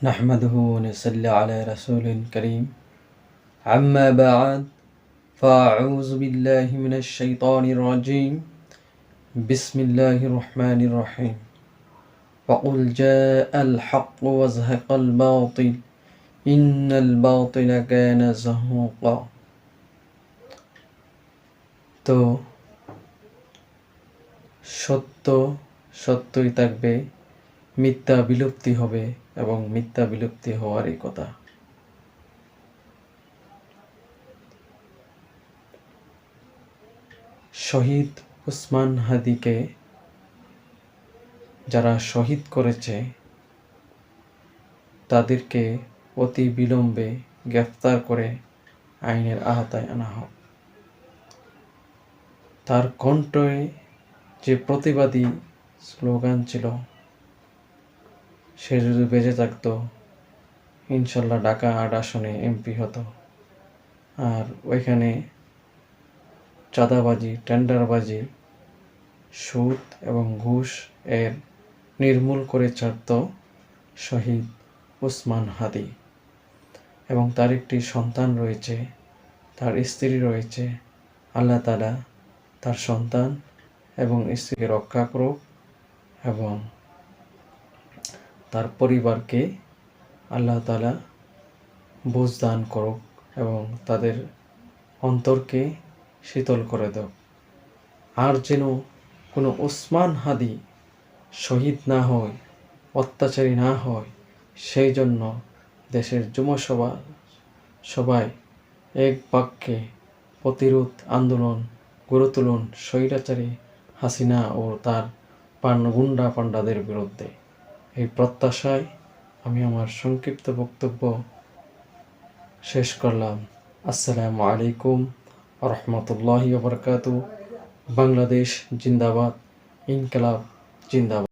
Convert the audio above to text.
نحمده ونصلي على رسول كريم أما بعد فأعوذ بالله من الشيطان الرجيم بسم الله الرحمن الرحيم وقل جاء الحق وزهق الباطل إن الباطل كان زهوقا তো সত্য সত্যই থাকবে, মিথ্যা বিলুপ্তি হবে এবং মিথ্যা বিলুপ্তি হওয়ারই কথা। শহীদ উসমান হাদিকে যারা শহীদ করেছে তাদেরকে অতি বিলম্বে গ্রেফতার করে আইনের আওতায় আনা হোক। তার কণ্ঠে যে প্রতিবাদী স্লোগান ছিল, সে যদি বেঁচে থাকতো ইনশাল্লাহ ঢাকা ৮ আসনে এমপি হতো। আর ওইখানে চাঁদাবাজি, টেন্ডারবাজি, সুদ এবং ঘুষ এর নির্মূল করে ছাড়ত শহীদ উসমান হাদি। এবং তার একটি সন্তান রয়েছে, তার স্ত্রী রয়েছে। আল্লাহ তাআলা তার সন্তান এবং স্ত্রীকে রক্ষা করুক এবং তার পরিবারকে আল্লাহ তাআলা বুঝ দান করুক এবং তাদের অন্তরকে শীতল করে দাও। আর যেন কোনো উসমান হাদি শহীদ না হয়, অত্যাচারী না হয়, সেই জন্য দেশের যুবসভা সবাই এক বাক্যে প্রতিরোধ আন্দোলন গড়ে তুলুন স্বৈরাচারী হাসিনা ও তার গুন্ডা পান্ডাদের বিরুদ্ধে। এই প্রত্যাশায় আমি আমার সংক্ষিপ্ত বক্তব্য শেষ করলাম। আসসালামু আলাইকুম রহমতুল্লাহি ওয়া বারাকাতুহু। বাংলাদেশ জিন্দাবাদ, ইনকিলাব জিন্দাবাদ।